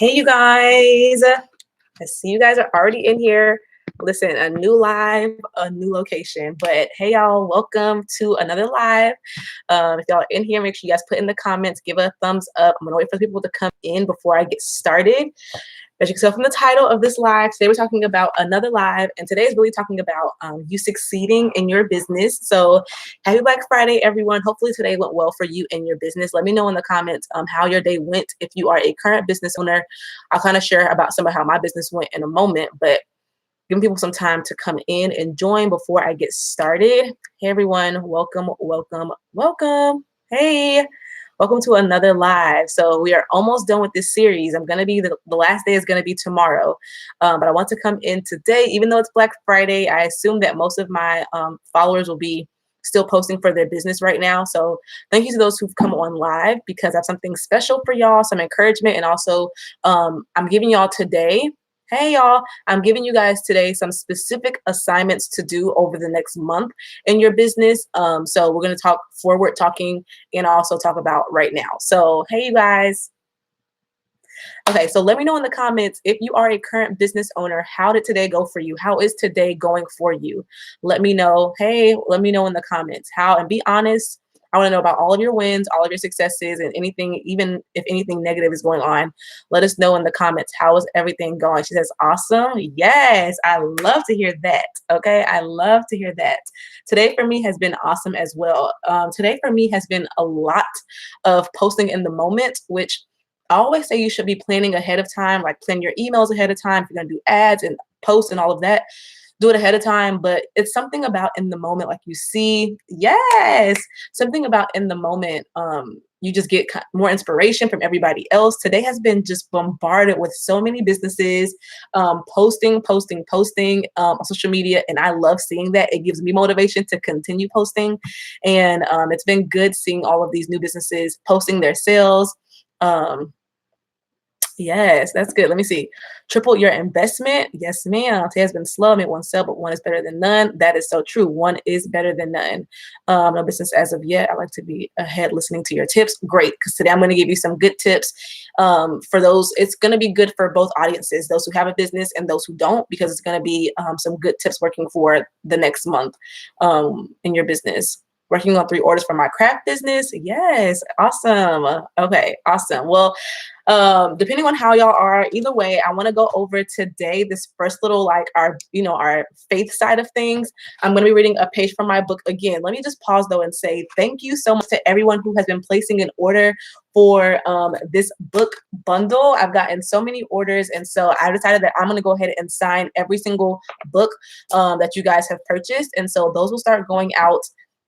Hey, you guys. I see you guys are already in here. Listen, a new live, a new location. But hey, y'all, welcome to another live. If y'all are in here, make sure you guys put in the comments, give a thumbs up. I'm going to wait for people to come in before I get started. As you can tell from the title of this live, today we're talking about another live, and today is really talking about you succeeding in your business. So happy Black Friday, everyone. Hopefully today went well for you and your business. Let me know in the comments how your day went. If you are a current business owner, I'll kind of share about some of how my business went in a moment, but giving people some time to come in and join before I get started. Hey, everyone. Welcome, welcome, welcome. Hey. Welcome to another live. So we are almost done with this series. I'm going to be, the last day is going to be tomorrow. But I want to come in today, even though it's Black Friday. I assume that most of my followers will be still posting for their business right now. So thank you to those who've come on live, because I have something special for y'all, some encouragement. And also I'm giving y'all today, hey y'all, I'm giving you guys today some specific assignments to do over the next month in your business. So we're going to talk forward talking and also talk about right now. So hey you guys. Okay, so let me know in the comments if you are a current business owner, how did today go for you? How is today going for you? Let me know. Hey, let me know in the comments how, and be honest. I want to know about all of your wins, all of your successes, and anything, even if anything negative is going on. Let us know in the comments. How is everything going? She says, awesome. Yes, I love to hear that. Okay, I love to hear that. Today for me has been awesome as well. Today for me has been a lot of posting in the moment, which I always say you should be planning ahead of time, like plan your emails ahead of time. If you're going to do ads and posts and all of that, do it ahead of time. But it's something about in the moment, like you see, yes, something about in the moment. You just get more inspiration from everybody else. Today has been just bombarded with so many businesses posting on social media. And I love seeing that. It gives me motivation to continue posting. And it's been good seeing all of these new businesses posting their sales. Yes, that's good. Let me see. Triple your investment. Yes, ma'am. Today has been slow. I made one sale, but one is better than none. That is so true. One is better than none. No business as of yet. I like to be ahead listening to your tips. Great, because today I'm going to give you some good tips for those. It's going to be good for both audiences, those who have a business and those who don't, because it's going to be some good tips working for the next month in your business. Working on 3 orders for my craft business. Yes, awesome. Okay, awesome. Well, depending on how y'all are, either way, I want to go over today this first little, like, our faith side of things. I'm going to be reading a page from my book again. Let me just pause though and say thank you so much to everyone who has been placing an order for this book bundle. I've gotten so many orders, and so I decided that I'm going to go ahead and sign every single book that you guys have purchased, and so those will start going out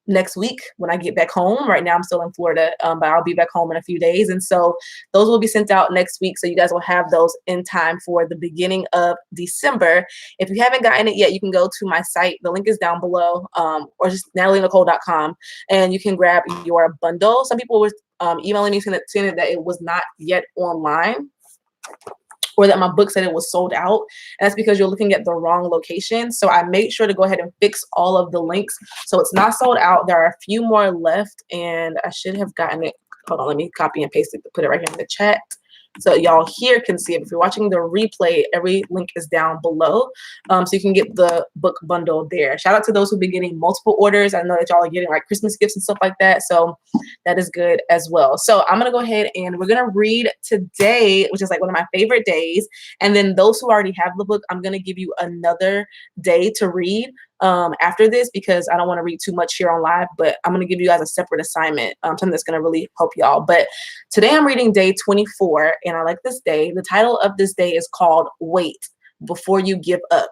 next week when I get back home. Right now I'm still in Florida, but I'll be back home in a few days. And so those will be sent out next week. So you guys will have those in time for the beginning of December. If you haven't gotten it yet, you can go to my site. The link is down below, or just natalienicole.com, and you can grab your bundle. Some people were emailing me saying that it was not yet online, or that my book said it was sold out. And that's because you're looking at the wrong location. So I made sure to go ahead and fix all of the links. So it's not sold out. There are a few more left, and I should have gotten it. Hold on, let me copy and paste it to put it right here in the chat, so y'all here can see it. If you're watching the replay, every link is down below, so you can get the book bundle there. Shout out to those who've been getting multiple orders. I know that y'all are getting like Christmas gifts and stuff like that, so that is good as well. So I'm gonna go ahead and we're gonna read today, which is like one of my favorite days. And then those who already have the book, I'm gonna give you another day to read after this, because I don't want to read too much here on live, but I'm going to give you guys a separate assignment, something that's going to really help y'all. But today I'm reading day 24, and I like this day. The title of this day is called Wait Before You Give Up. ...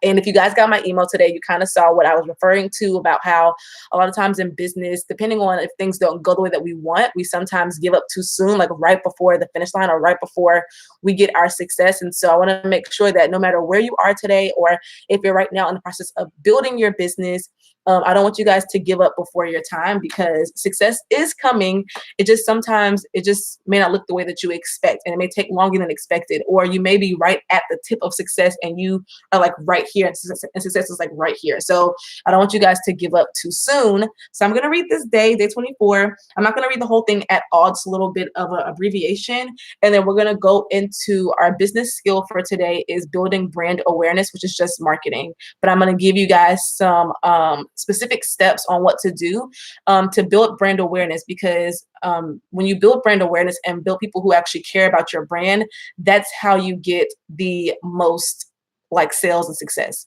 And if you guys got my email today, you kind of saw what I was referring to about how a lot of times in business, depending on if things don't go the way that we want, we sometimes give up too soon, like right before the finish line or right before we get our success. And so I want to make sure that no matter where you are today, or if you're right now in the process of building your business, I don't want you guys to give up before your time, because success is coming. It just sometimes it just may not look the way that you expect, and it may take longer than expected, or you may be right at the tip of success and you are like right here, and success is like right here. So I don't want you guys to give up too soon. So I'm going to read this day 24. I'm not going to read the whole thing at all, just a little bit of an abbreviation. And then we're going to go into our business skill for today is building brand awareness, which is just marketing. But I'm going to give you guys some specific steps on what to do to build brand awareness, because when you build brand awareness and build people who actually care about your brand, that's how you get the most like sales and success.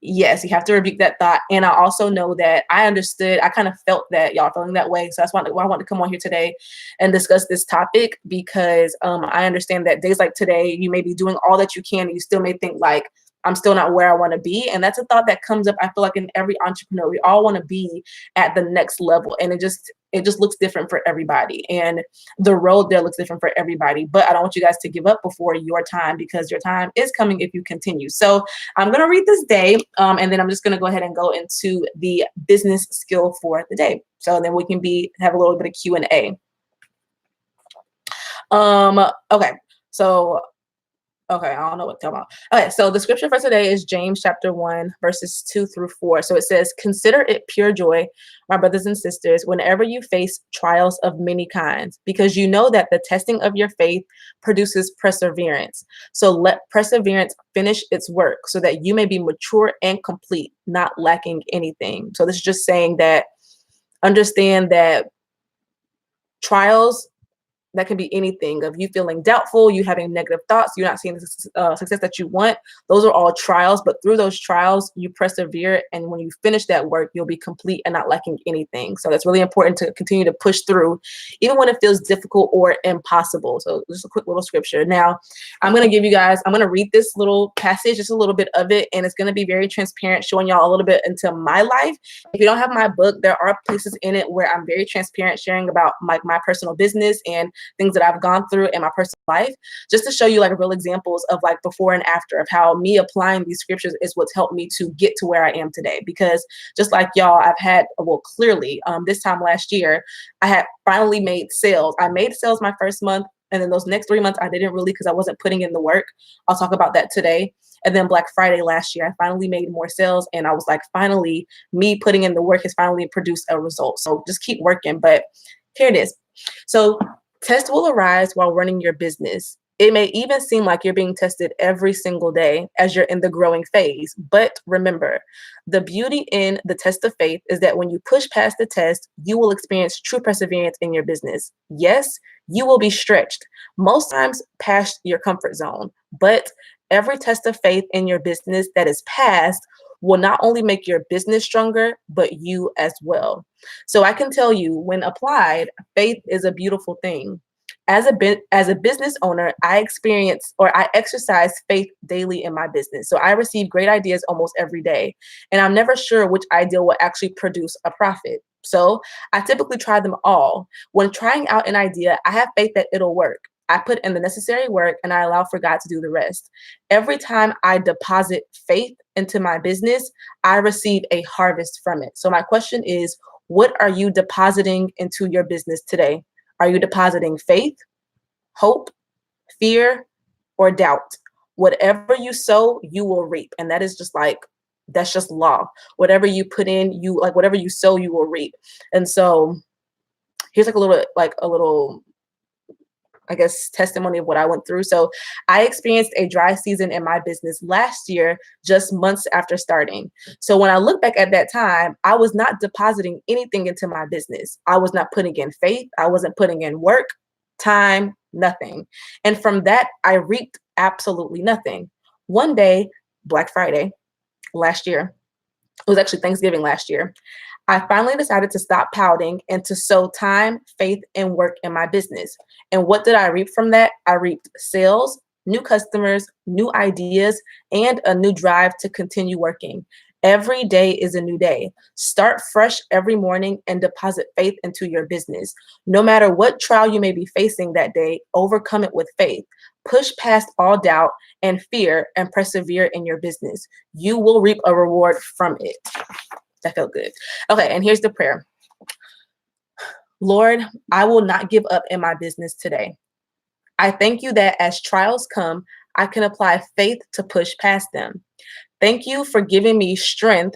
Yes, you have to rebuke that thought. And I also know that I understood, I kind of felt that y'all feeling that way. So that's why I want to come on here today and discuss this topic, because I understand that days like today, you may be doing all that you can and you still may think like, I'm still not where I want to be. And that's a thought that comes up, I feel like, in every entrepreneur. We all want to be at the next level. And it just looks different for everybody. And the road there looks different for everybody. But I don't want you guys to give up before your time, because your time is coming if you continue. So I'm going to read this day, and then I'm just going to go ahead and go into the business skill for the day. So then we can have a little bit of Q&A. Okay. So okay, I don't know what to talk about. Okay, so the scripture for today is James chapter 1, verses 2 through 4. So it says, "Consider it pure joy, my brothers and sisters, whenever you face trials of many kinds, because you know that the testing of your faith produces perseverance. So let perseverance finish its work, so that you may be mature and complete, not lacking anything." So this is just saying that understand that trials, that can be anything of you feeling doubtful, you having negative thoughts, you're not seeing the success that you want. Those are all trials, but through those trials, you persevere. And when you finish that work, you'll be complete and not lacking anything. So that's really important to continue to push through, even when it feels difficult or impossible. So just a quick little scripture. Now, I'm going to read this little passage, just a little bit of it, and it's going to be very transparent, showing y'all a little bit into my life. If you don't have my book, there are places in it where I'm very transparent, sharing about my personal business and things that I've gone through in my personal life, just to show you like real examples of like before and after of how me applying these scriptures is what's helped me to get to where I am today. Because just like y'all, I've had, well, clearly this time last year, I had finally made sales. I made sales my first month. And then those next 3 months, I didn't really, because I wasn't putting in the work. I'll talk about that today. And then Black Friday last year, I finally made more sales. And I was like, finally, me putting in the work has finally produced a result. So just keep working. But here it is. So tests will arise while running your business. It may even seem like you're being tested every single day as you're in the growing phase. But remember, the beauty in the test of faith is that when you push past the test, you will experience true perseverance in your business. Yes, you will be stretched, most times past your comfort zone. But every test of faith in your business that is passed will not only make your business stronger, but you as well. So I can tell you, when applied, faith is a beautiful thing. As a business owner, I exercise faith daily in my business. So I receive great ideas almost every day, and I'm never sure which idea will actually produce a profit. So I typically try them all. When trying out an idea, I have faith that it'll work. I put in the necessary work and I allow for God to do the rest. Every time I deposit faith into my business, I receive a harvest from it. So my question is, what are you depositing into your business today? Are you depositing faith, hope, fear, or doubt? Whatever you sow, you will reap. And that is just like, that's just law. Whatever you put in, whatever you sow, you will reap. And so here's a little I guess, testimony of what I went through. So I experienced a dry season in my business last year, just months after starting. So when I look back at that time, I was not depositing anything into my business. I was not putting in faith. I wasn't putting in work, time, nothing. And from that, I reaped absolutely nothing. One day, Black Friday last year, it was actually Thanksgiving last year, I finally decided to stop pouting and to sow time, faith, and work in my business. And what did I reap from that? I reaped sales, new customers, new ideas, and a new drive to continue working. Every day is a new day. Start fresh every morning and deposit faith into your business. No matter what trial you may be facing that day, overcome it with faith. Push past all doubt and fear and persevere in your business. You will reap a reward from it. That felt good. Okay, and here's the prayer. Lord, I will not give up in my business today. I thank you that as trials come, I can apply faith to push past them. Thank you for giving me strength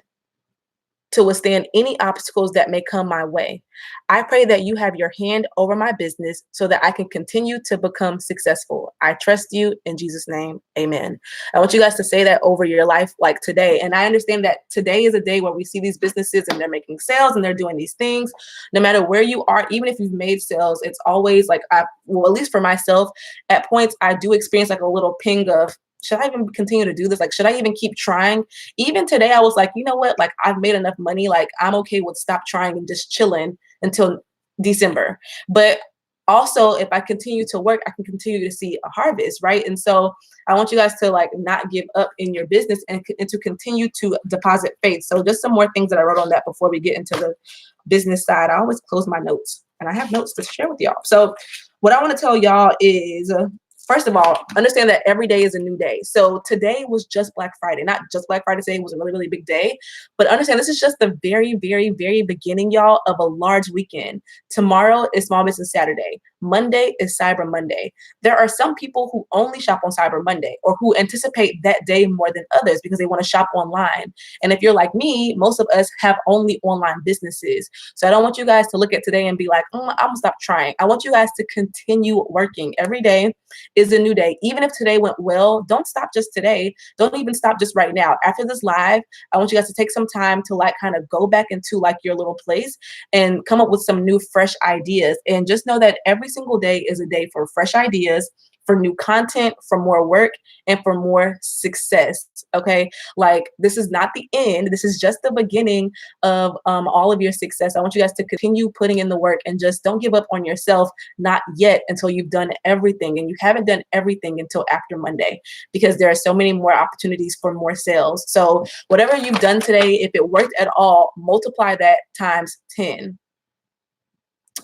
to withstand any obstacles that may come my way. I pray that you have your hand over my business so that I can continue to become successful. I trust you in Jesus' name. Amen. I want you guys to say that over your life like today. And I understand that today is a day where we see these businesses and they're making sales and they're doing these things. No matter where you are, even if you've made sales, it's always like, well, at least for myself, at points I do experience like a little ping of, should I even continue to do this? Like, should I even keep trying? Even today, I was like, you know what? Like, I've made enough money. Like, I'm okay with stop trying and just chilling until December. But also, if I continue to work, I can continue to see a harvest, right? And so I want you guys to like not give up in your business and to continue to deposit faith. So just some more things that I wrote on that before we get into the business side. I always close my notes and I have notes to share with y'all. So what I want to tell y'all is, first of all, understand that every day is a new day. So today was just Black Friday, not just Black Friday. Today was a really, really big day. But understand this is just the very, very, very beginning, y'all, of a large weekend. Tomorrow is Small Business Saturday. Monday is Cyber Monday. There are some people who only shop on Cyber Monday or who anticipate that day more than others because they want to shop online. And if you're like me, most of us have only online businesses. So I don't want you guys to look at today and be like, I'm going to stop trying. I want you guys to continue working. Every day is a new day. Even if today went well, don't stop just today. Don't even stop just right now. After this live, I want you guys to take some time to like kind of go back into like your little place and come up with some new fresh ideas. And just know that every single day is a day for fresh ideas, for new content, for more work, and for more success. Okay, like this is not the end. This is just the beginning of all of your success. I want you guys to continue putting in the work and just don't give up on yourself, not yet, until you've done everything. And you haven't done everything until after Monday, because there are so many more opportunities for more sales. So whatever you've done today, if it worked at all, multiply that times 10.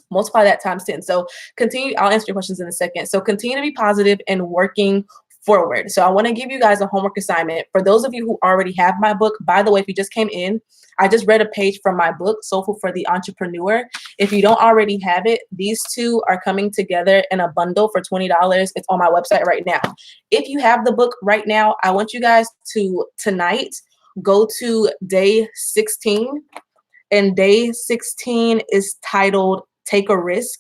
Multiply that times 10. So continue. I'll answer your questions in a second. So continue to be positive and working forward. So I want to give you guys a homework assignment. For those of you who already have my book, by the way, if you just came in, I just read a page from my book, Soulful for the Entrepreneur. If you don't already have it, these two are coming together in a bundle for $20. It's on my website right now. If you have the book right now, I want you guys to tonight go to day 16. And day 16 is titled Take a Risk.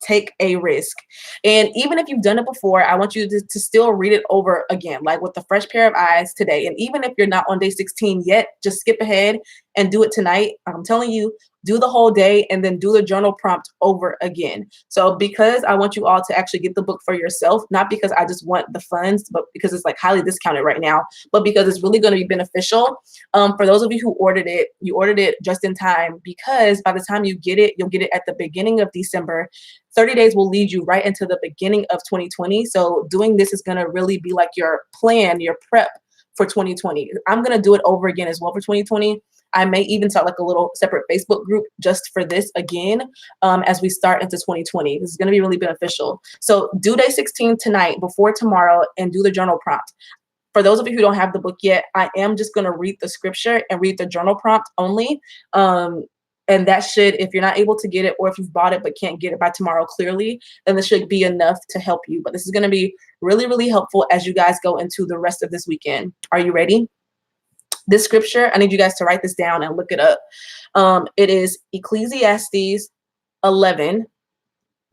Take a risk. And even if you've done it before, I want you to still read it over again, like with a fresh pair of eyes today. And even if you're not on day 16 yet, just skip ahead and do it tonight. I'm telling you, do the whole day and then do the journal prompt over again. So because I want you all to actually get the book for yourself, not because I just want the funds, but because it's like highly discounted right now, but because it's really going to be beneficial. For those of you who ordered it, you ordered it just in time, because by the time you get it, you'll get it at the beginning of December. 30 days will lead you right into the beginning of 2020. So doing this is going to really be like your plan, your prep for 2020. I'm going to do it over again as well for 2020. I may even start like a little separate Facebook group just for this again as we start into 2020. This is going to be really beneficial. So do day 16 tonight before tomorrow and do the journal prompt. For those of you who don't have the book yet, I am just going to read the scripture and read the journal prompt only. And that should, if you're not able to get it, or if you've bought it but can't get it by tomorrow clearly, then this should be enough to help you. But this is going to be really, really helpful as you guys go into the rest of this weekend. Are you ready? This scripture, I need you guys to write this down and look it up. It is Ecclesiastes 11,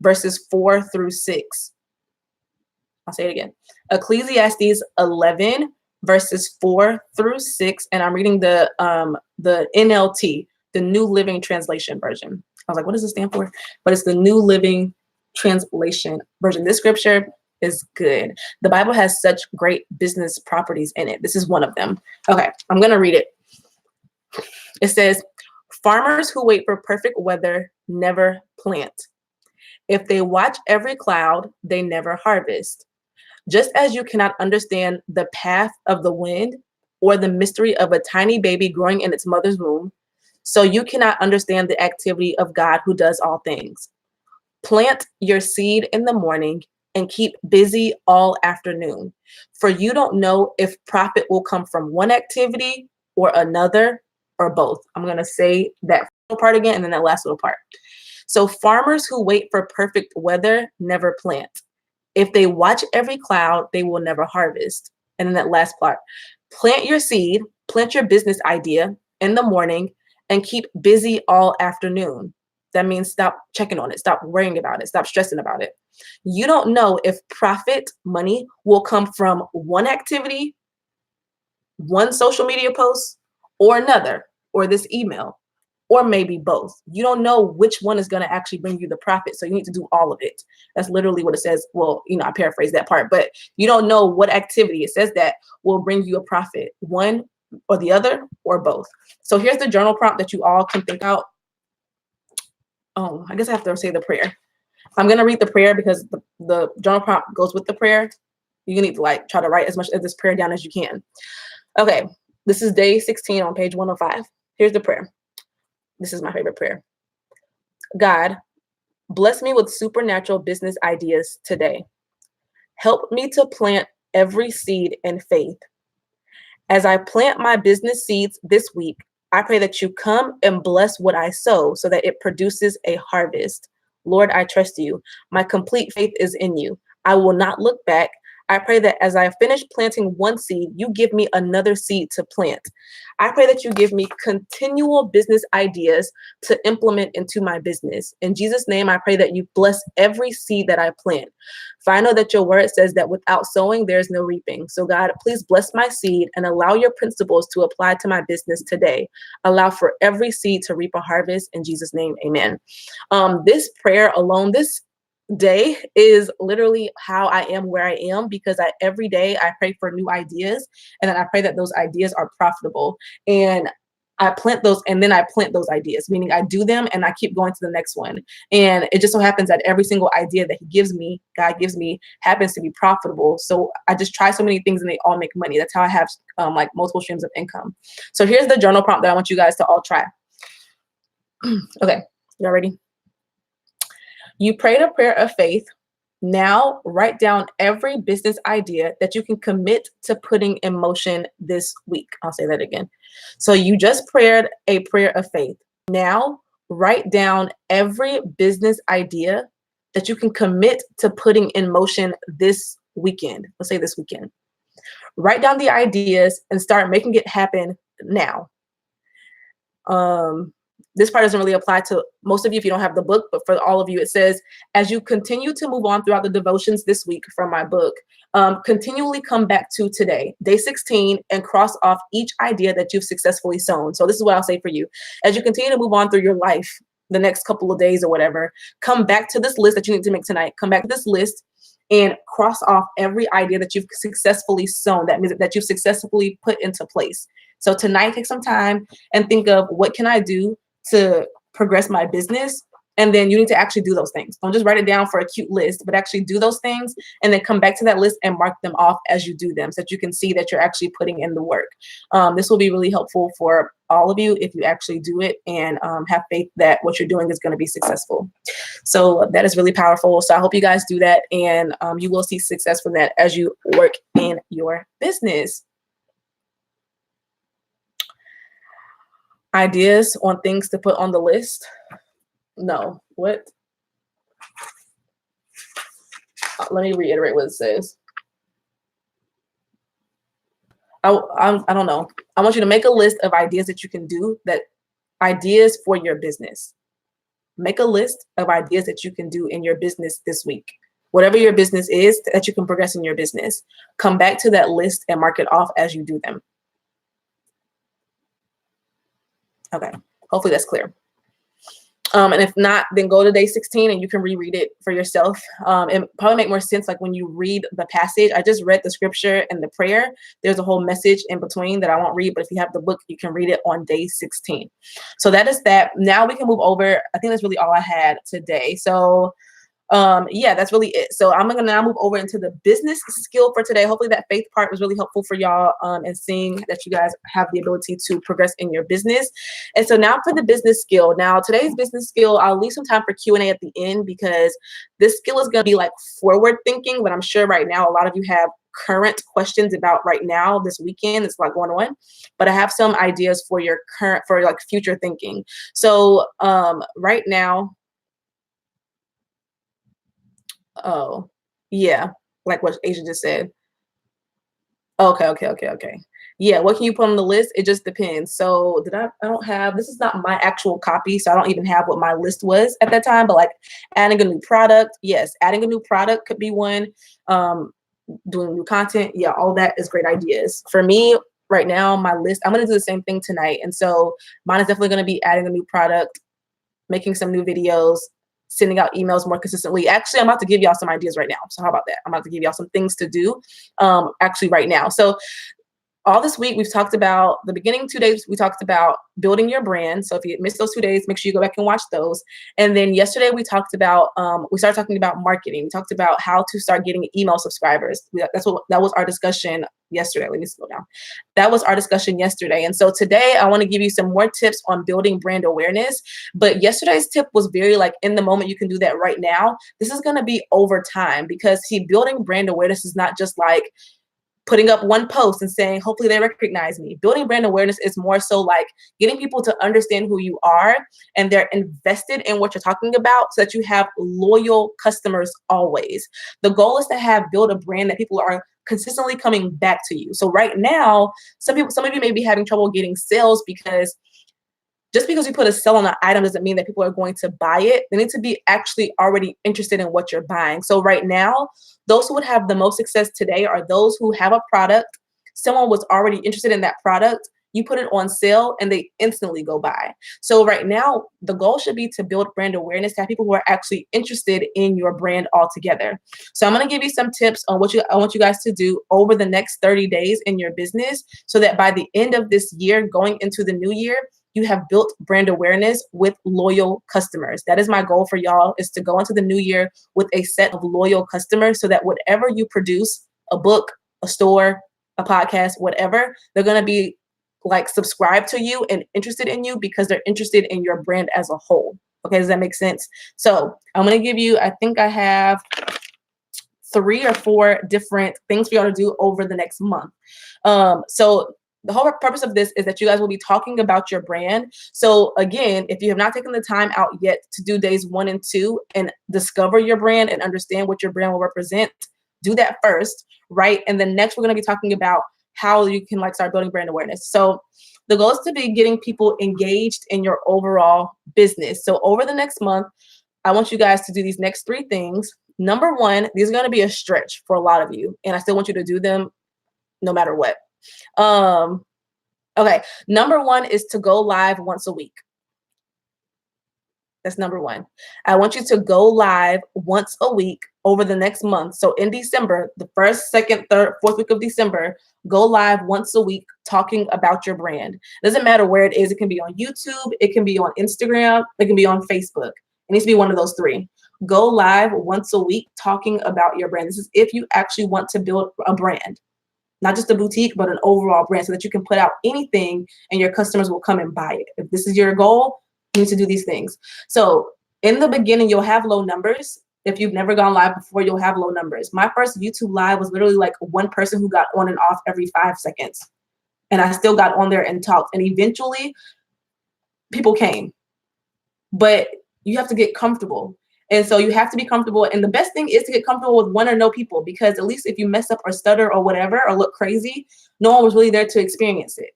verses 4 through 6. I'll say it again. Ecclesiastes 11, verses 4 through 6. And I'm reading the NLT, the New Living Translation version. I was like, what does it stand for? But it's the New Living Translation version. This scripture is good. The Bible has such great business properties in it. This is one of them. Okay, I'm going to read it. It says, farmers who wait for perfect weather never plant. If they watch every cloud, they never harvest. Just as you cannot understand the path of the wind or the mystery of a tiny baby growing in its mother's womb, so you cannot understand the activity of God who does all things. Plant your seed in the morning and keep busy all afternoon, for you don't know if profit will come from one activity or another or both? I'm going to say that part again and then that last little part. So farmers who wait for perfect weather never plant. If they watch every cloud, they will never harvest. And then that last part, plant your seed, plant your business idea in the morning and keep busy all afternoon. That means stop checking on it, stop worrying about it, stop stressing about it. You don't know if profit, money will come from one activity, one social media post, or another, or this email, or maybe both. You don't know which one is going to actually bring you the profit. So you need to do all of it. That's literally what it says. Well, I paraphrase that part, but you don't know what activity it says that will bring you a profit, one or the other or both. So here's the journal prompt that you all can think out. Oh, I guess I have to say the prayer. I'm going to read the prayer because the journal prompt goes with the prayer. You need to try to write as much of this prayer down as you can. Okay, this is day 16 on page 105. Here's the prayer. This is my favorite prayer. God, bless me with supernatural business ideas today. Help me to plant every seed in faith. As I plant my business seeds this week, I pray that you come and bless what I sow so that it produces a harvest. Lord, I trust you. My complete faith is in you. I will not look back. I pray that as I finish planting one seed, you give me another seed to plant. I pray that you give me continual business ideas to implement into my business. In Jesus' name, I pray that you bless every seed that I plant. For I know that your word says that without sowing, there's no reaping. So God, please bless my seed and allow your principles to apply to my business today. Allow for every seed to reap a harvest. In Jesus' name, amen. This prayer alone, this day is literally how I am where I am, because every day I pray for new ideas, and then I pray that those ideas are profitable, and I plant those, and then I plant those ideas, meaning I do them and I keep going to the next one. And it just so happens that every single idea that God gives me happens to be profitable. So I just try so many things and they all make money. That's how I have multiple streams of income. So here's the journal prompt that I want you guys to all try. Okay, y'all ready? You prayed a prayer of faith. Now write down every business idea that you can commit to putting in motion this week. I'll say that again. So you just prayed a prayer of faith. Now write down every business idea that you can commit to putting in motion this weekend. Let's say this weekend. Write down the ideas and start making it happen now. This part doesn't really apply to most of you if you don't have the book, but for all of you, it says, as you continue to move on throughout the devotions this week from my book, continually come back to today, day 16, and cross off each idea that you've successfully sown. So this is what I'll say for you. As you continue to move on through your life, the next couple of days or whatever, come back to this list that you need to make tonight. Come back to this list and cross off every idea that you've successfully sown. That means that you've successfully put into place. So tonight, take some time and think of, what can I do to progress my business? And then you need to actually do those things. Don't just write it down for a cute list, but actually do those things and then come back to that list and mark them off as you do them so that you can see that you're actually putting in the work. This will be really helpful for all of you if you actually do it and have faith that what you're doing is going to be successful. So that is really powerful. So I hope you guys do that, and you will see success from that as you work in your business. Ideas on things to put on the list. No, what? Let me reiterate what it says. I don't know. I want you to make a list of ideas that you can do, that ideas for your business. Make a list of ideas that you can do in your business this week. Whatever your business is that you can progress in your business, come back to that list and mark it off as you do them. Okay, hopefully that's clear. And if not, then go to day 16 and you can reread it for yourself. And probably make more sense like when you read the passage. I just read the scripture and the prayer. There's a whole message in between that I won't read, but if you have the book, you can read it on day 16. So that is that. Now we can move over. I think that's really all I had today. So yeah, that's really it. So I'm gonna now move over into the business skill for today. Hopefully that faith part was really helpful for y'all, and seeing that you guys have the ability to progress in your business. And so now for the business skill. Now today's business skill, I'll leave some time for Q&A at the end, because this skill is gonna be like forward thinking, but I'm sure right now a lot of you have current questions about right now, this weekend. It's a lot going on, but I have some ideas for your current, for like future thinking. So right now, oh yeah, like what Asia just said. Okay, okay, okay, okay. Yeah, what can you put on the list? It just depends. So I don't have, this is not my actual copy, so I don't even have what my list was at that time, but like adding a new product, yes, adding a new product could be one. Um, Doing new content, yeah, all that is great ideas. For me, right now, my list, I'm gonna do the same thing tonight. And so mine is definitely gonna be adding a new product, making some new videos, sending out emails more consistently. Actually, I'm about to give y'all some ideas right now. So how about that? I'm about to give y'all some things to do actually right now. So all this week, we've talked about the beginning 2 days, we talked about building your brand. So if you missed those 2 days, make sure you go back and watch those. And then yesterday we talked about, we started talking about marketing. We talked about how to start getting email subscribers. That was our discussion yesterday. Let me slow down. That was our discussion yesterday. And so today I want to give you some more tips on building brand awareness. But yesterday's tip was very like in the moment, you can do that right now. This is going to be over time, because building brand awareness is not just like putting up one post and saying, hopefully they recognize me. Building brand awareness is more so like getting people to understand who you are and they're invested in what you're talking about, so that you have loyal customers always. The goal is to build a brand that people are consistently coming back to you. So right now, some of you may be having trouble getting sales because just because you put a sell on an item doesn't mean that people are going to buy it. They need to be actually already interested in what you're buying. So right now, those who would have the most success today are those who have a product, someone was already interested in that product, you put it on sale and they instantly go buy. So right now, the goal should be to build brand awareness, to have people who are actually interested in your brand altogether. So I'm going to give you some tips on what I want you guys to do over the next 30 days in your business, so that by the end of this year, going into the new year, you have built brand awareness with loyal customers. That is my goal for y'all, is to go into the new year with a set of loyal customers, so that whatever you produce, a book, a store, a podcast, whatever, they're going to be like subscribed to you and interested in you because they're interested in your brand as a whole. Okay, does that make sense? So I'm going to give you, I think I have 3 or 4 different things for y'all to do over the next month. So the whole purpose of this is that you guys will be talking about your brand. So again, if you have not taken the time out yet to do days 1 and 2 and discover your brand and understand what your brand will represent, do that first, right? And then next, we're going to be talking about how you can like start building brand awareness. So the goal is to be getting people engaged in your overall business. So over the next month, I want you guys to do these next 3 things. Number 1, these are going to be a stretch for a lot of you, and I still want you to do them no matter what. Okay, number 1 is to go live once a week. That's number 1. I want you to go live once a week over the next month. So in December, the 1st, 2nd, 3rd, 4th week of December, go live once a week talking about your brand. It doesn't matter where it is. It can be on YouTube. It can be on Instagram. It can be on Facebook. It needs to be one of those 3. Go live once a week talking about your brand. This is if you actually want to build a brand, not just a boutique, but an overall brand, so that you can put out anything and your customers will come and buy it. If this is your goal, you need to do these things. So in the beginning, you'll have low numbers. If you've never gone live before, you'll have low numbers. My first YouTube live was literally like one person who got on and off every 5 seconds. And I still got on there and talked. And eventually people came. But you have to get comfortable. And so you have to be comfortable. And the best thing is to get comfortable with 1 or no people, because at least if you mess up or stutter or whatever, or look crazy, no one was really there to experience it.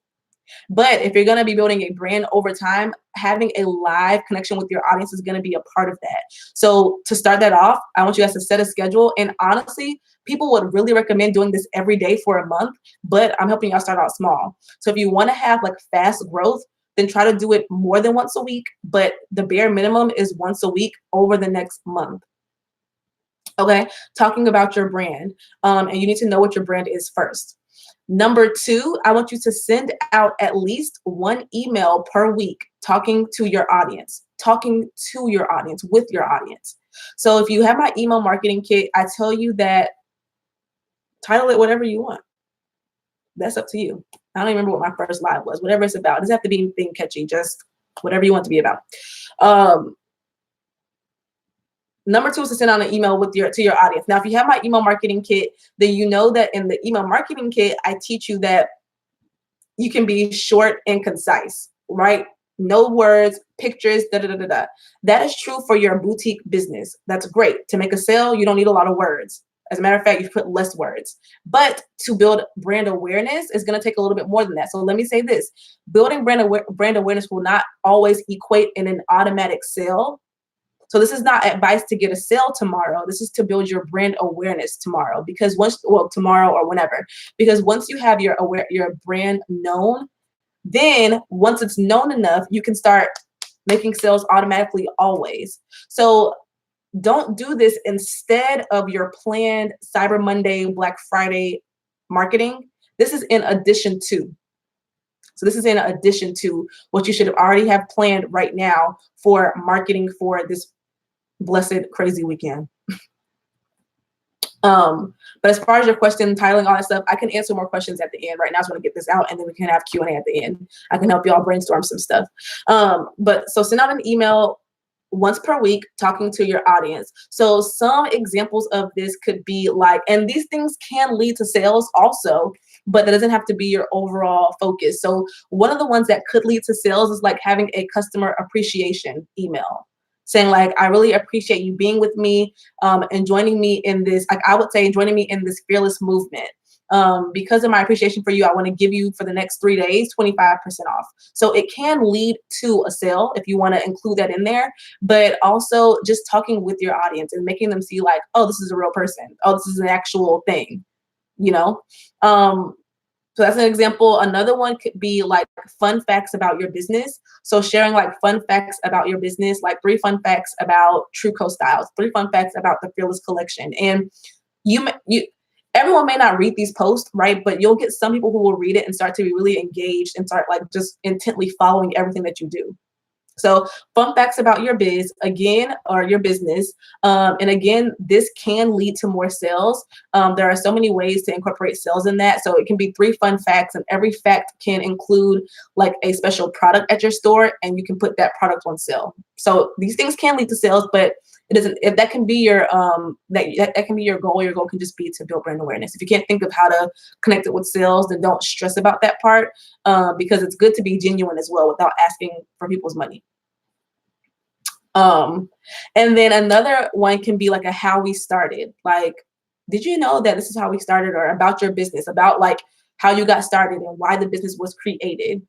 But if you're going to be building a brand over time, having a live connection with your audience is going to be a part of that. So to start that off, I want you guys to set a schedule. And honestly, people would really recommend doing this every day for a month, but I'm helping y'all start out small. So if you want to have like fast growth, then try to do it more than once a week. But the bare minimum is once a week over the next month. Okay, talking about your brand. And you need to know what your brand is first. Number 2, I want you to send out at least 1 email per week talking to your audience, with your audience. So if you have my email marketing kit, I tell you that title it whatever you want. That's up to you. I don't even remember what my first live was. Whatever it's about. It doesn't have to be anything catchy, just whatever you want it to be about. Number two is to send out an email to your audience. Now, if you have my email marketing kit, then you know that in the email marketing kit, I teach you that you can be short and concise, right? No words, pictures, da da da da da. That is true for your boutique business. That's great. To make a sale, you don't need a lot of words. As a matter of fact, you put less words. But to build brand awareness is going to take a little bit more than that. So let me say this: building brand awareness will not always equate in an automatic sale. So this is not advice to get a sale tomorrow. This is to build your brand awareness tomorrow. Because tomorrow or whenever, because once you have your brand known, then once it's known enough, you can start making sales automatically always. So don't do this instead of your planned Cyber Monday, Black Friday marketing. This is in addition to. So this is in addition to what you should already have planned right now for marketing for this blessed crazy weekend. But as far as your question, titling, all that stuff, I can answer more questions at the end. Right now, I just want to get this out, and then we can have Q&A at the end. I can help you all brainstorm some stuff. But so send out an email once per week talking to your audience. So some examples of this could be like, and these things can lead to sales also, but that doesn't have to be your overall focus. So one of the ones that could lead to sales is like having a customer appreciation email, saying like, I really appreciate you being with me and joining me in this, like I would say, joining me in this fearless movement. Because of my appreciation for you, I want to give you for the next 3 days, 25% off. So it can lead to a sale if you want to include that in there, but also just talking with your audience and making them see like, oh, this is a real person. Oh, this is an actual thing, you know? So that's an example. Another one could be like fun facts about your business. So sharing like fun facts about your business, like 3 fun facts about Truco Styles, 3 fun facts about the Fearless Collection. And everyone may not read these posts, right? But you'll get some people who will read it and start to be really engaged and start like just intently following everything that you do. So fun facts about your biz, again, or your business. And again, this can lead to more sales. There are so many ways to incorporate sales in that. So it can be 3 fun facts, and every fact can include like a special product at your store, and you can put that product on sale. So these things can lead to sales, but it doesn't. If that can be your that can be your goal. Your goal can just be to build brand awareness. If you can't think of how to connect it with sales, then don't stress about that part, because it's good to be genuine as well without asking for people's money. And then another one can be like a how we started. Like, did you know that this is how we started, or about your business, about like how you got started and why the business was created.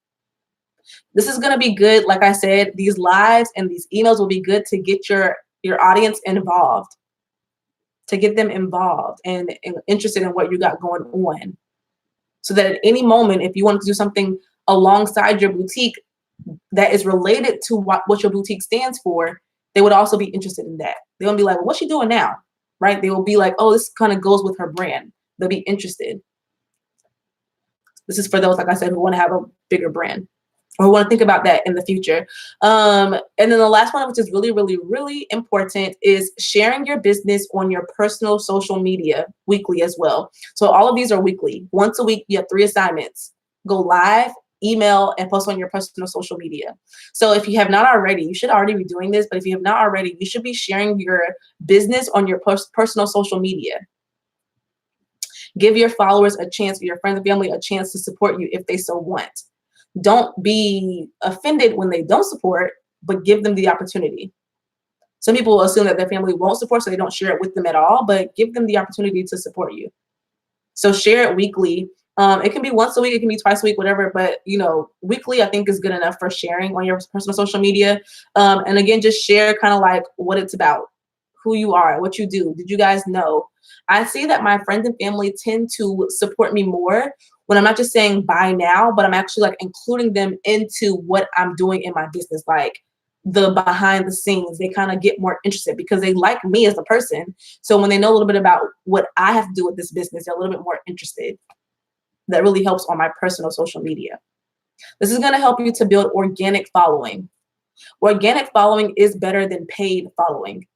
This is going to be good. Like I said, these lives and these emails will be good to get your audience involved, to get them involved and interested in what you got going on. So that at any moment, if you want to do something alongside your boutique that is related to what your boutique stands for, they would also be interested in that. They won't be like, well, what's she doing now? Right? They will be like, oh, this kind of goes with her brand. They'll be interested. This is for those, like I said, who want to have a bigger brand or want to think about that in the future. And then the last one, which is really, really, really important, is sharing your business on your personal social media weekly as well. So all of these are weekly. Once a week, you have 3 assignments. Go live, email, and post on your personal social media. So if you have not already, you should already be doing this, but if you have not already, you should be sharing your business on your personal social media. Give your followers a chance, your friends and family a chance to support you if they so want. Don't be offended when they don't support, but give them the opportunity. Some people will assume that their family won't support, so they don't share it with them at all, but give them the opportunity to support you. So share it weekly. It can be once a week, it can be twice a week, whatever, but weekly I think is good enough for sharing on your personal social media. And again, just share kind of like what it's about, who you are, what you do. Did you guys know? I see that my friends and family tend to support me more when I'm not just saying buy now, but I'm actually like including them into what I'm doing in my business, like the behind the scenes. They kind of get more interested because they like me as a person. So when they know a little bit about what I have to do with this business, they're a little bit more interested. That really helps on my personal social media. This is going to help you to build organic following. Organic following is better than paid following.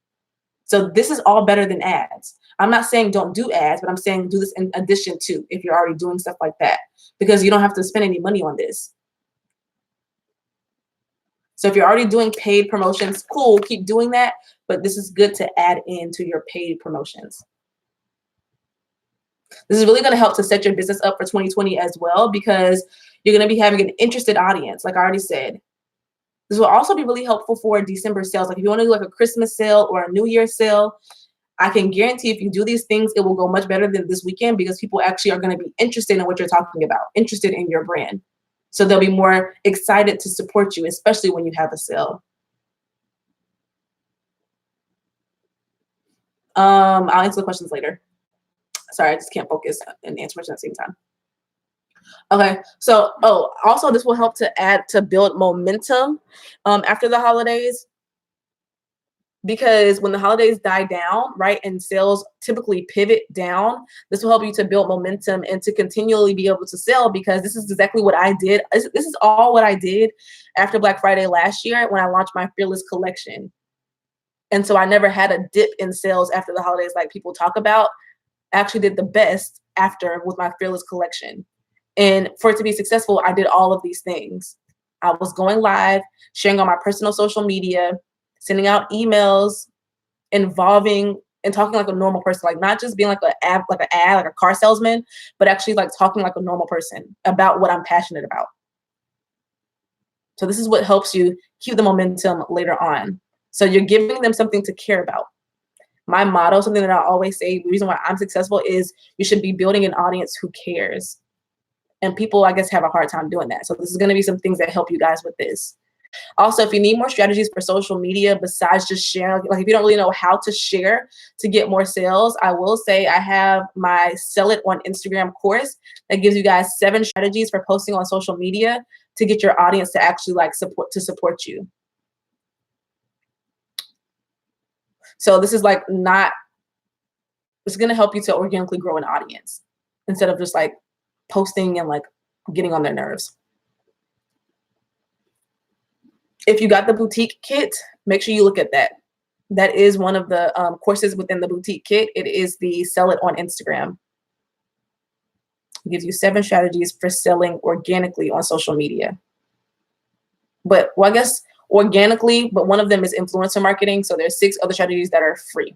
So this is all better than ads. I'm not saying don't do ads, but I'm saying do this in addition to, if you're already doing stuff like that, because you don't have to spend any money on this. So if you're already doing paid promotions, cool, keep doing that. But this is good to add into your paid promotions. This is really going to help to set your business up for 2020 as well, because you're going to be having an interested audience, like I already said. This will also be really helpful for December sales. Like if you want to do like a Christmas sale or a New Year sale, I can guarantee if you do these things, it will go much better than this weekend, because people actually are going to be interested in what you're talking about, interested in your brand. So they'll be more excited to support you, especially when you have a sale. I'll answer the questions later. Sorry, I just can't focus and answer questions at the same time. Okay, so also this will help to build momentum after the holidays, because when the holidays die down, right, and sales typically pivot down, this will help you to build momentum and to continually be able to sell, because this is exactly what I did. This is all what I did after Black Friday last year when I launched my Fearless collection. And so I never had a dip in sales after the holidays like people talk about. I actually did the best after with my Fearless collection. And for it to be successful, I did all of these things. I was going live, sharing on my personal social media, sending out emails, involving and talking like a normal person, like not just being like an ad, like a car salesman, but actually like talking like a normal person about what I'm passionate about. So this is what helps you keep the momentum later on. So you're giving them something to care about. My motto, something that I always say, the reason why I'm successful is you should be building an audience who cares. And people, I guess, have a hard time doing that. So this is going to be some things that help you guys with this. Also, if you need more strategies for social media besides just sharing, like if you don't really know how to share to get more sales, I will say I have my Sell It on Instagram course that gives you guys 7 strategies for posting on social media to get your audience to actually like support you. So this is like it's going to help you to organically grow an audience instead of just like posting and like getting on their nerves. If you got the boutique kit, make sure you look at that. That is one of the courses within the boutique kit. It is the Sell It on Instagram. It gives you 7 strategies for selling organically on social media. But well, I guess organically, but one of them is influencer marketing. So there's 6 other strategies that are free.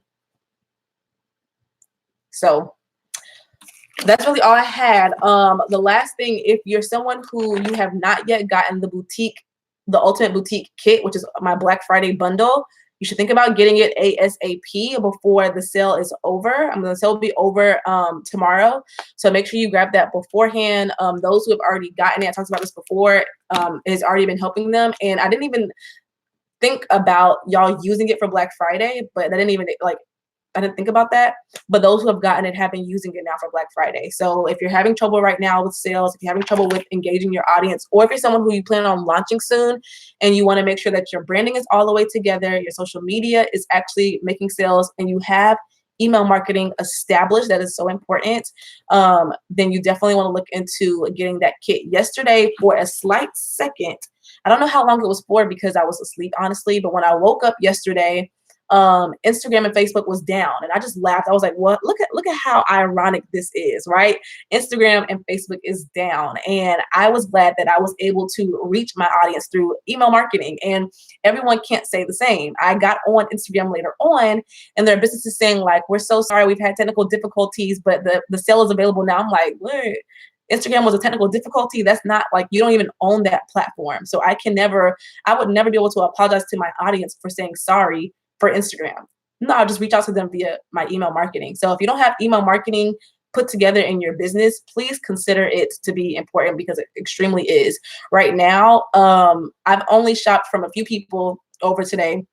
So that's really all I had. The last thing, if you're someone who you have not yet gotten the Ultimate Boutique Kit, which is my Black Friday bundle, you should think about getting it ASAP before the sale is over. The sale will be over tomorrow. So make sure you grab that beforehand. Those who have already gotten it, I talked about this before, it has already been helping them. And I didn't even think about y'all using it for Black Friday, but I didn't think about that, but those who have gotten it have been using it now for Black Friday. So if you're having trouble right now with sales, if you're having trouble with engaging your audience, or if you're someone who you plan on launching soon and you want to make sure that your branding is all the way together, your social media is actually making sales, and you have email marketing established, that is so important, then you definitely want to look into getting that kit. Yesterday, for a slight second, I don't know how long it was for because I was asleep, honestly, but when I woke up yesterday, Instagram and Facebook was down, and I just laughed. I was like, what? Look at how ironic this is, right? Instagram and Facebook is down, and I was glad that I was able to reach my audience through email marketing, and everyone can't say the same. I got on Instagram later on, and their business is saying like, we're so sorry, we've had technical difficulties, but the sale is available now. I'm like, what? Instagram was a technical difficulty. That's not like, you don't even own that platform. So I would never be able to apologize to my audience for saying sorry for Instagram. No, I'll just reach out to them via my email marketing. So if you don't have email marketing put together in your business, please consider it to be important, because it extremely is. Right now, I've only shopped from a few people over today,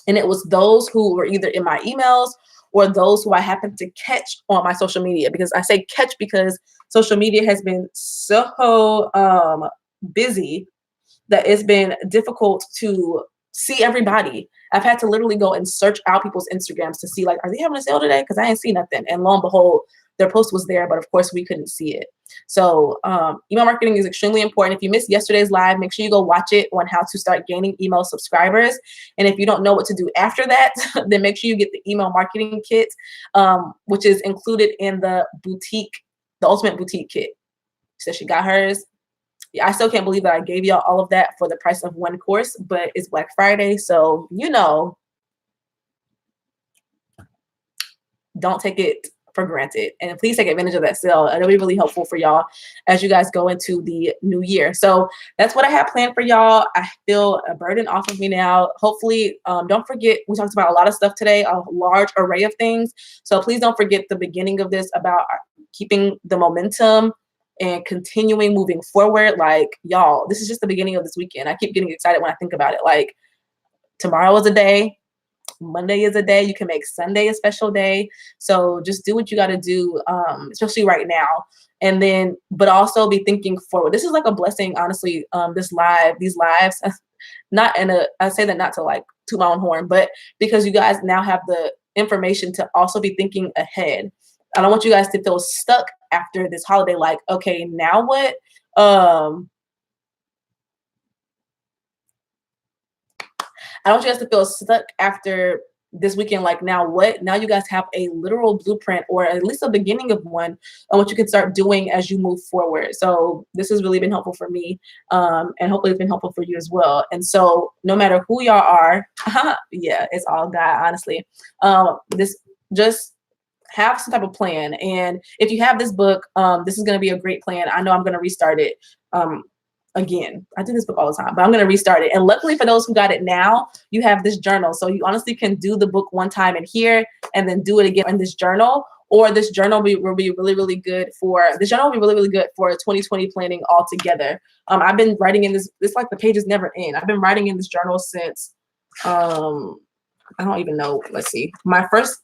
and it was those who were either in my emails or those who I happened to catch on my social media. Because I say catch because social media has been so busy that it's been difficult to see everybody. I've had to literally go and search out people's Instagrams to see like, are they having a sale today? Because I didn't see nothing. And lo and behold, their post was there, but of course we couldn't see it. So email marketing is extremely important. If you missed yesterday's live, make sure you go watch it on how to start gaining email subscribers. And if you don't know what to do after that, then make sure you get the email marketing kit, which is included in the Ultimate Boutique Kit. So she got hers. I still can't believe that I gave y'all all of that for the price of one course, but it's Black Friday. So, don't take it for granted. And please take advantage of that sale. It'll be really helpful for y'all as you guys go into the new year. So that's what I have planned for y'all. I feel a burden off of me now. Hopefully, don't forget, we talked about a lot of stuff today, a large array of things. So please don't forget the beginning of this about keeping the momentum and continuing moving forward. Like, y'all, this is just the beginning of this weekend. I keep getting excited when I think about it. Like, tomorrow is a day. Monday is a day. You can make Sunday a special day. So just do what you got to do, especially right now. And then, but also be thinking forward. This is like a blessing, honestly. These lives, I say that not to like toot my own horn, but because you guys now have the information to also be thinking ahead. I don't want you guys to feel stuck after this holiday. Like, okay, now what? I don't want you guys to feel stuck after this weekend. Like, now what? Now you guys have a literal blueprint, or at least a beginning of one, on what you can start doing as you move forward. So this has really been helpful for me, and hopefully it's been helpful for you as well. And so no matter who y'all are, yeah, it's all God, honestly. This just have some type of plan. And if you have this book, this is going to be a great plan. I know I'm going to restart it. Again, I do this book all the time, but I'm going to restart it. And luckily for those who got it now, you have this journal. So you honestly can do the book one time in here and then do it again in this journal. Or this journal will be really, really good for 2020 planning altogether. I've been writing in this like the pages never end. I've been writing in this journal since, I don't even know. Let's see. My first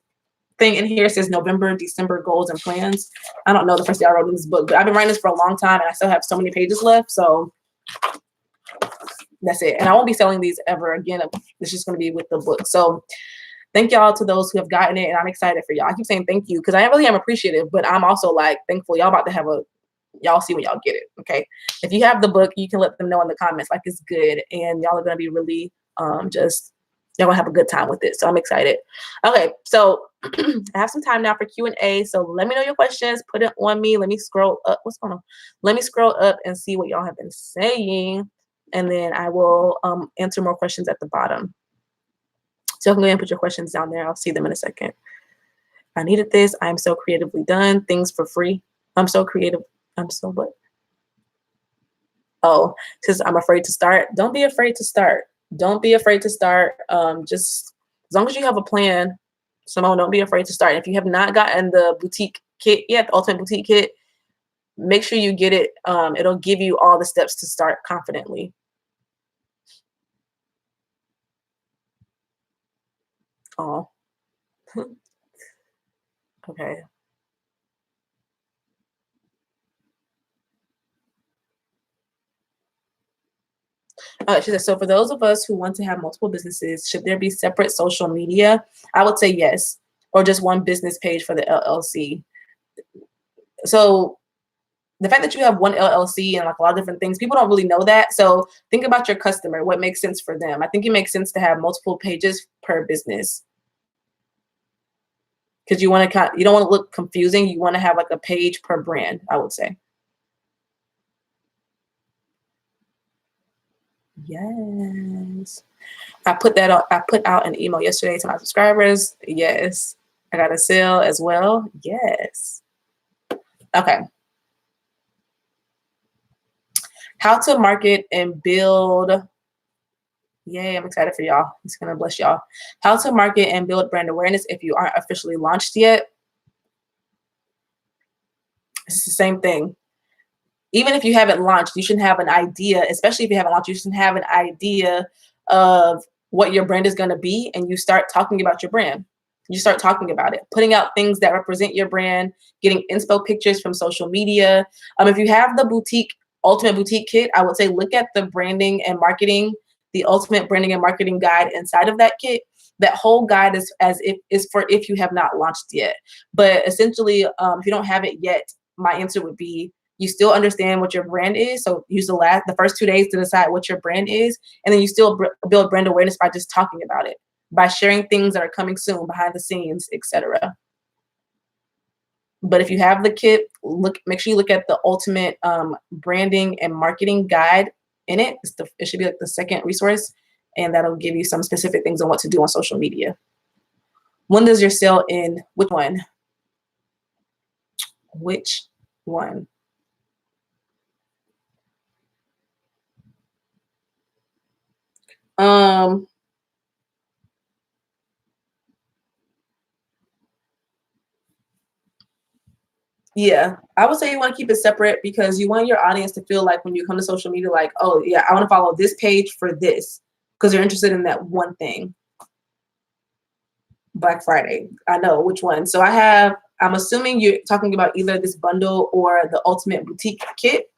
thing in here says November, December goals and plans. I don't know the first day I wrote in this book, but I've been writing this for a long time and I still have so many pages left. So that's it. And I won't be selling these ever again. It's just going to be with the book. So thank y'all to those who have gotten it. And I'm excited for y'all. I keep saying thank you because I really am appreciative, but I'm also like thankful y'all about to have y'all see when y'all get it. Okay. If you have the book, you can let them know in the comments, like, it's good. And y'all are going to be really, y'all gonna have a good time with it. So I'm excited. Okay. So I have some time now for Q&A. So let me know your questions. Put it on me. Let me scroll up. What's going on? Let me scroll up and see what y'all have been saying. And then I will answer more questions at the bottom. So you can go ahead and put your questions down there. I'll see them in a second. I needed this. I'm so creatively done. Things for free. I'm so creative. I'm so what? Oh, because I'm afraid to start. Don't be afraid to start. Don't be afraid to start. Just as long as you have a plan, Simone, don't be afraid to start. If you have not gotten the boutique kit yet, the Ultimate Boutique Kit, make sure you get it. It'll give you all the steps to start confidently. Oh, okay. She said, so for those of us who want to have multiple businesses, should there be separate social media? I would say yes, or just one business page for the LLC. So the fact that you have one LLC and like a lot of different things, people don't really know that. So think about your customer, what makes sense for them. I think it makes sense to have multiple pages per business because you don't want to look confusing. You want to have like a page per brand, I would say. Yes. I put out an email yesterday to my subscribers. Yes. I got a sale as well. Yes. Okay. How to market and build. Yay, I'm excited for y'all. It's going to bless y'all. How to market and build brand awareness if you aren't officially launched yet. It's the same thing. Even if you haven't launched, you should have an idea, especially if you haven't launched, you should have an idea of what your brand is going to be, and you start talking about your brand. You start talking about it, putting out things that represent your brand, getting inspo pictures from social media. If you have the Ultimate Boutique Kit, I would say look at the branding and marketing, the Ultimate Branding and Marketing Guide inside of that kit. That whole guide is for if you have not launched yet. But essentially, if you don't have it yet, my answer would be you still understand what your brand is. So use the first 2 days to decide what your brand is. And then you still build brand awareness by just talking about it, by sharing things that are coming soon, behind the scenes, etc. But if you have the kit, make sure you look at the ultimate branding and marketing guide in it. It should be like the second resource, and that'll give you some specific things on what to do on social media. When does your sale end? Which one? Which one? Yeah, I would say you want to keep it separate because you want your audience to feel like when you come to social media, like, oh yeah, I want to follow this page for this because they're interested in that one thing. Black Friday, I know which one. So I'm assuming you're talking about either this bundle or the Ultimate Boutique kit.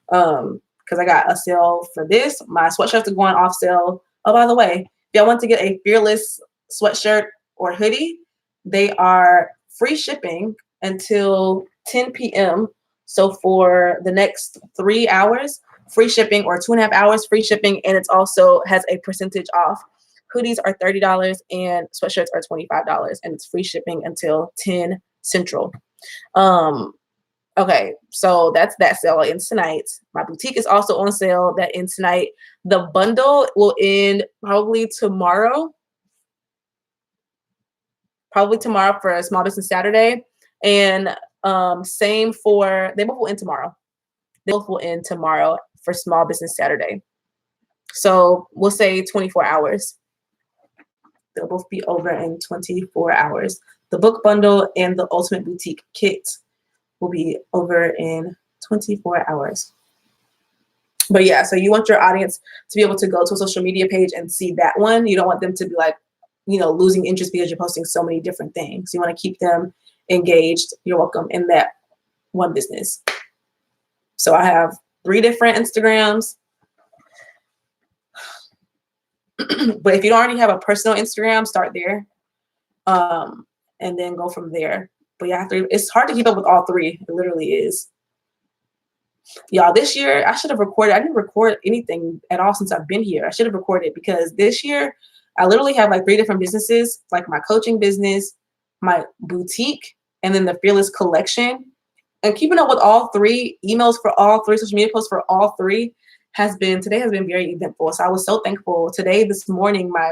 Because I got a sale for this. My sweatshirts are going off sale. Oh, by the way, if y'all want to get a Fearless sweatshirt or hoodie, they are free shipping until 10 p.m. So for the next 3 hours, free shipping, or 2.5 hours free shipping, and it's also has a percentage off. Hoodies are $30 and sweatshirts are $25, and it's free shipping until 10 Central. Okay, so that's that sale ends tonight. My boutique is also on sale. That ends tonight. The bundle will end probably tomorrow. Probably tomorrow for a Small Business Saturday. And same for, they both will end tomorrow. They both will end tomorrow for Small Business Saturday. So we'll say 24 hours. They'll both be over in 24 hours. The book bundle and the Ultimate Boutique kit will be over in 24 hours. But yeah, so you want your audience to be able to go to a social media page and see that one. You don't want them to be like, losing interest because you're posting so many different things. You want to keep them engaged. You're welcome in that one business. So I have 3 different Instagrams. But if you don't already have a personal Instagram, start there. And then go from there. But yeah, it's hard to keep up with all 3. It literally is. Y'all, this year I should have recorded. I didn't record anything at all since I've been here. I should have recorded because this year I literally have like 3 different businesses, like my coaching business, my boutique, and then the Fearless collection. And keeping up with all 3, emails for all 3, social media posts for all 3 today has been very eventful. So I was so thankful. This morning, my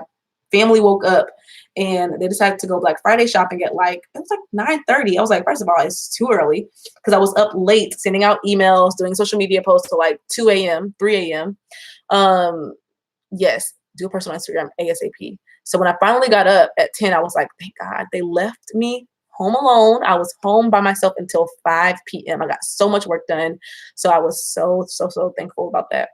family woke up and they decided to go Black Friday shopping at it was like 9:30. I was like, first of all, it's too early because I was up late sending out emails, doing social media posts till like 2 a.m., 3 a.m. Yes, do a personal Instagram ASAP. So when I finally got up at 10, I was like, thank God they left me home alone. I was home by myself until 5 p.m. I got so much work done. So I was so thankful about that.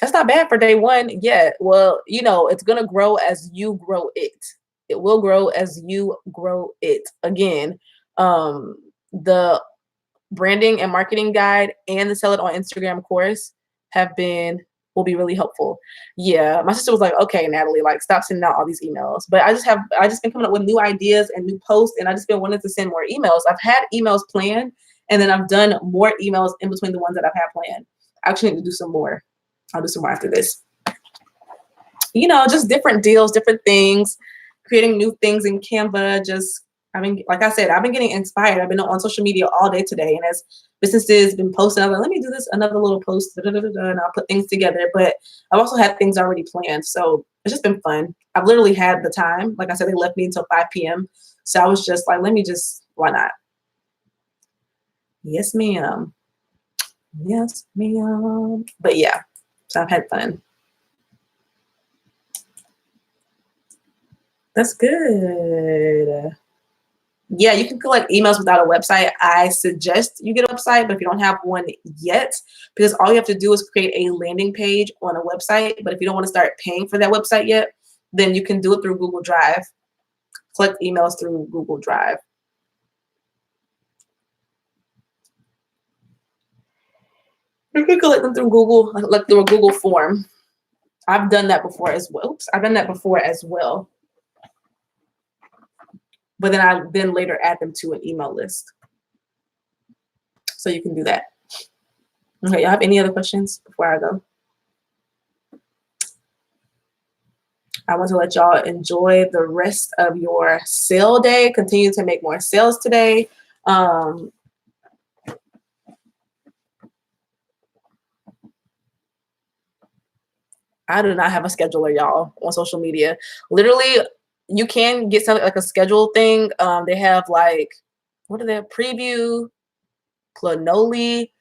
That's not bad for day one. Yeah. Well, it's going to grow as you grow it. It will grow as you grow it. Again, the branding and marketing guide and the Sell It on Instagram course will be really helpful. Yeah. My sister was like, okay, Natalie, stop sending out all these emails. But I just been coming up with new ideas and new posts, and I just been wanting to send more emails. I've had emails planned, and then I've done more emails in between the ones that I've had planned. I actually need to do some more. I'll do some more after this. Just different deals, different things, creating new things in Canva. Like I said, I've been getting inspired. I've been on social media all day today. And as businesses been posting, I'm like, let me do another little post, and I'll put things together. But I've also had things already planned. So it's just been fun. I've literally had the time. Like I said, they left me until 5 p.m. So I was just like, why not? Yes, ma'am. Yes, ma'am. But yeah, so I've had fun. That's good. Yeah, you can collect emails without a website. I suggest you get a website, but if you don't have one yet, because all you have to do is create a landing page on a website. But if you don't want to start paying for that website yet, then you can do it through Google Drive. Collect emails through Google Drive. You can collect them through Google, like through a Google form. I've done that before as well. Oops, I've done that before as well. But then I later add them to an email list. So you can do that. Okay, y'all have any other questions before I go? I want to let y'all enjoy the rest of your sale day. Continue to make more sales today. Um, I do not have a scheduler, y'all, on social media. Literally, you can get something like a schedule thing. They have like, what are they? Preview, Planoly,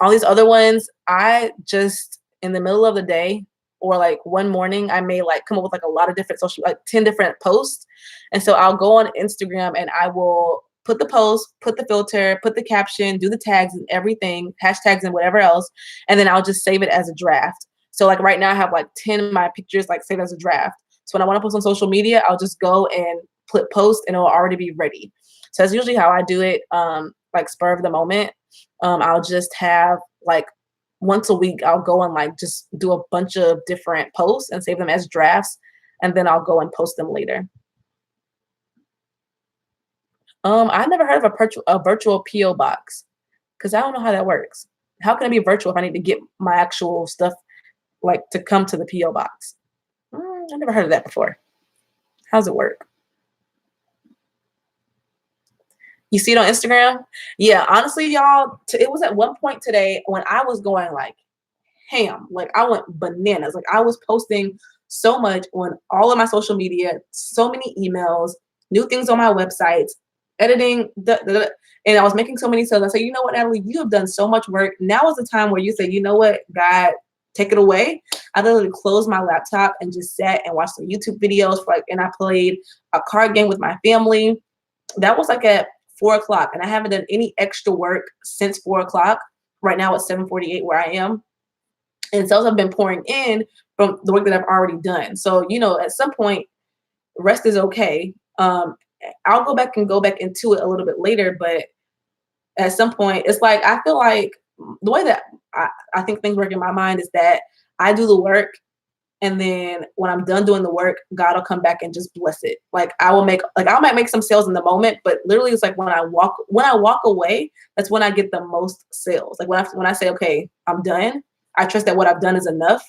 all these other ones. I just, in the middle of the day or like one morning, I may like come up with like a lot of different social, like 10 different posts. And so I'll go on Instagram and I will put the post, put the filter, put the caption, do the tags and everything, hashtags and whatever else. And then I'll just save it as a draft. So like right now I have like 10 of my pictures like saved as a draft. So when I want to post on social media, I'll just go and put post and it'll already be ready. So that's usually how I do it, like spur of the moment. I'll just have like once a week, I'll go and like just do a bunch of different posts and save them as drafts. And then I'll go and post them later. I never heard of a virtual PO box because I don't know how that works. How can it be virtual if I need to get my actual stuff like to come to the PO box? I never heard of that before. How's it work? You see it on Instagram? Yeah, honestly, y'all, it was at one point today when I was going like ham. Like I went bananas. Like I was posting so much on all of my social media, so many emails, new things on my websites, editing, and I was making so many sales. I said, you know what, Natalie, you have done so much work. Now is the time where you say, you know what, God, take it away. I literally closed my laptop and just sat and watched some YouTube videos and I played a card game with my family. That was like at 4 o'clock, and I haven't done any extra work since 4 o'clock. Right now it's 7:48 where I am. And sales have been pouring in from the work that I've already done. So, at some point, rest is okay. I'll go back into it a little bit later, but at some point, it's like I feel like the way that I think things work in my mind is that I do the work, and then when I'm done doing the work, God will come back and just bless it. Like I might make some sales in the moment, but literally it's like when I walk away, that's when I get the most sales. Like when I say, okay, I'm done, I trust that what I've done is enough.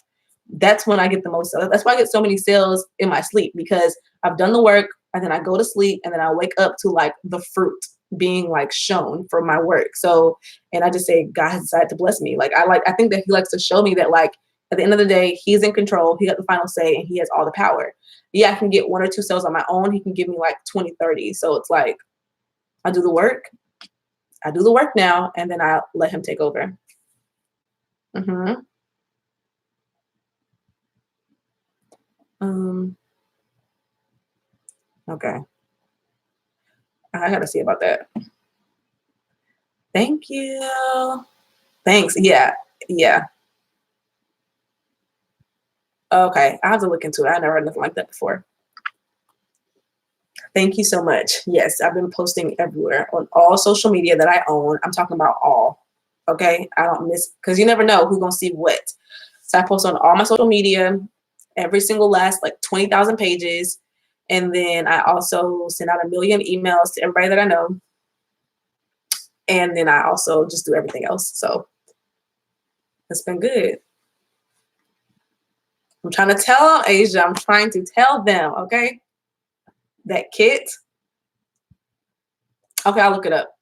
That's when I get the most sales. That's why I get so many sales in my sleep, because I've done the work and then I go to sleep and then I wake up to like the fruit being like shown for my work. So, and I just say, God has decided to bless me. I think that he likes to show me that like, at the end of the day, he's in control. He got the final say and he has all the power. Yeah, I can get 1 or 2 sales on my own. He can give me like 20, 30. So it's like, I do the work. I do the work now, and then I let him take over. Mm-hmm. Okay. I gotta see about that. Thank you. Thanks. Yeah. Yeah. Okay. I have to look into it. I never heard nothing like that before. Thank you so much. Yes, I've been posting everywhere on all social media that I own. I'm talking about all. Okay. I don't miss, because you never know who's gonna see what. So I post on all my social media, every single last like 20,000 pages. And then I also send out 1 million emails to everybody that I know. And then I also just do everything else. So it's been good. I'm trying to tell them, Asia. I'm trying to tell them, okay? That kit. Okay, I'll look it up.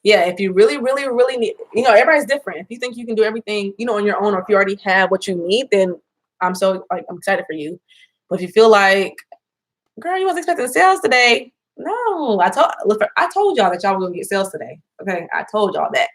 Yeah, if you really, really, really need, everybody's different. If you think you can do everything, on your own, or if you already have what you need, then I'm excited for you. But if you feel like, girl, you wasn't expecting sales today. No, I told y'all that y'all were gonna get sales today. Okay, I told y'all that.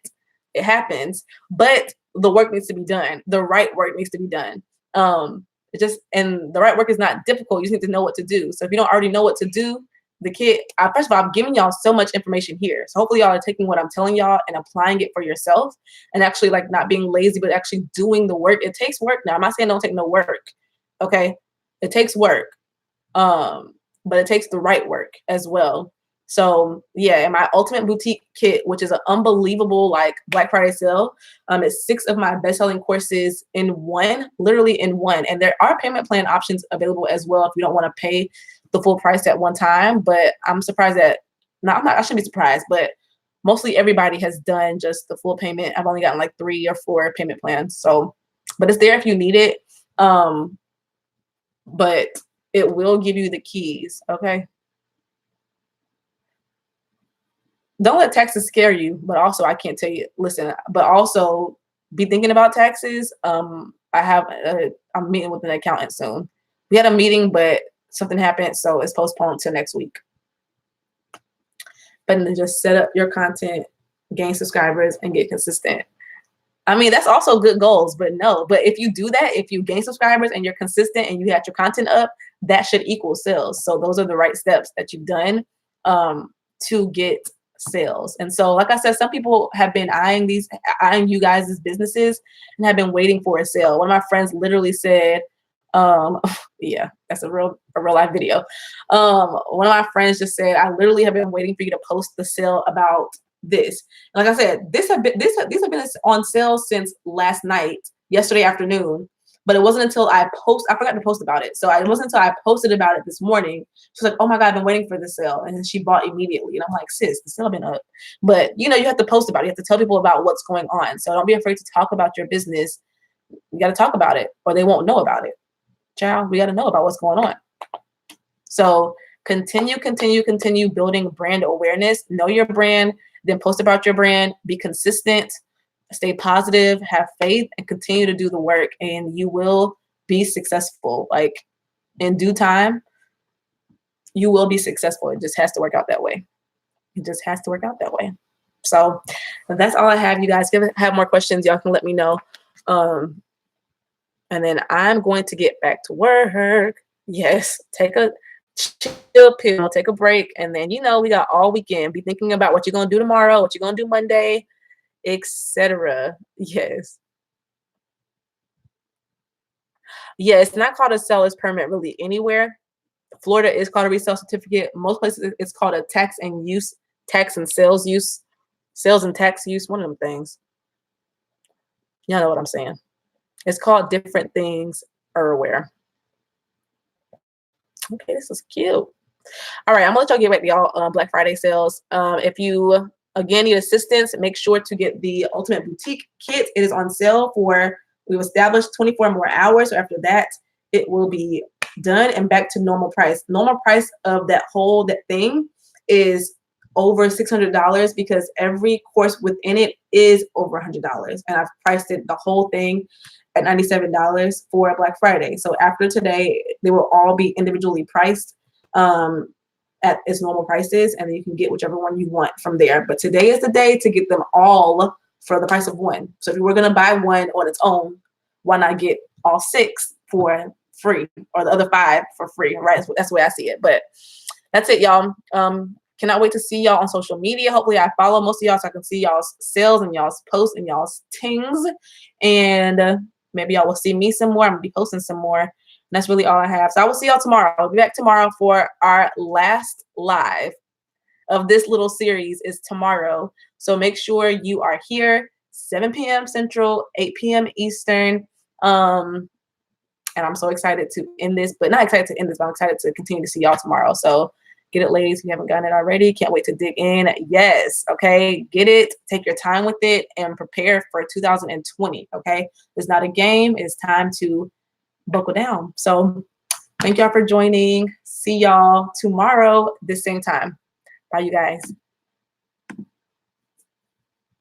It happens, but the work needs to be done. The right work needs to be done. And the right work is not difficult. You just need to know what to do. So if you don't already know what to do, the kit, first of all, I'm giving y'all so much information here. So hopefully y'all are taking what I'm telling y'all and applying it for yourself, and actually like not being lazy, but actually doing the work. It takes work. Now, I'm not saying don't take no work. Okay. It takes work. But it takes the right work as well. So yeah, in my Ultimate Boutique kit, which is an unbelievable like Black Friday sale, it's 6 of my best-selling courses in one, literally in one. And there are payment plan options available as well if you don't want to pay the full price at one time. But I'm surprised that, no, I shouldn't be surprised, but mostly everybody has done just the full payment. I've only gotten like 3 or 4 payment plans. So, but it's there if you need it. but it will give you the keys. Okay. Don't let taxes scare you, but also I can't tell you, listen, but also be thinking about taxes. I'm meeting with an accountant soon. We had a meeting, but something happened, so it's postponed till next week. But then just set up your content, gain subscribers, and get consistent. I mean, that's also good goals, but no. But if you do that, if you gain subscribers and you're consistent and you have your content up, that should equal sales. So those are the right steps that you've done to get sales. And so, like I said, some people have been eyeing you guys as businesses and have been waiting for a sale. One of my friends literally said, yeah, that's a real life video. One of my friends just said, I literally have been waiting for you to post the sale about this. And like I said, these have been on sale since last night, yesterday afternoon. But it wasn't until I forgot to post about it. So it wasn't until I posted about it this morning. She's like, oh my God, I've been waiting for the sale. And then she bought immediately. And I'm like, sis, the sale been up. But you have to post about it. You have to tell people about what's going on. So don't be afraid to talk about your business. You got to talk about it or they won't know about it. Child, we got to know about what's going on. So continue building brand awareness. Know your brand, then post about your brand, be consistent, stay positive, have faith, and continue to do the work, and you will be successful. Like in due time, you will be successful. It just has to work out that way. So that's all I have, you guys. If you have more questions, y'all can let me know. And then I'm going to get back to work. Yes, take a chill pill, take a break. And then, we got all weekend. Be thinking about what you're going to do tomorrow, what you're going to do Monday, etc. Yes. Yeah, it's not called a seller's permit really anywhere. Florida is called a resale certificate. Most places it's called a tax and sales use, sales and tax use, one of them things. Y'all know what I'm saying. It's called different things everywhere. Okay, this is cute. All right, I'm gonna let y'all get back to y'all Black Friday sales. If you again need assistance, make sure to get the Ultimate Boutique Kit. It is on sale we've established 24 more hours. So after that, it will be done and back to normal price. Normal price of that thing is over $600 because every course within it is over $100. And I've priced it, the whole thing, at $97 for Black Friday. So after today, they will all be individually priced at its normal prices, and then you can get whichever one you want from there. But today is the day to get them all for the price of one. So if you were going to buy one on its own, why not get all 6 for free or the other 5 for free, right? That's the way I see it. But that's it, y'all. Cannot wait to see y'all on social media. Hopefully I follow most of y'all so I can see y'all's sales and y'all's posts and y'all's things. And maybe y'all will see me some more. I'm going to be posting some more. And that's really all I have. So I will see y'all tomorrow. I'll be back tomorrow for our last live of this little series is tomorrow. So make sure you are here, 7 p.m. Central, 8 p.m. Eastern. And I'm so excited to end this, but not excited to end this, but I'm excited to continue to see y'all tomorrow. So get it, ladies, if you haven't gotten it already. Can't wait to dig in. Yes, okay, get it. Take your time with it and prepare for 2020, okay? It's not a game. It's time to buckle down. So thank y'all for joining. See y'all tomorrow, this same time. Bye, you guys.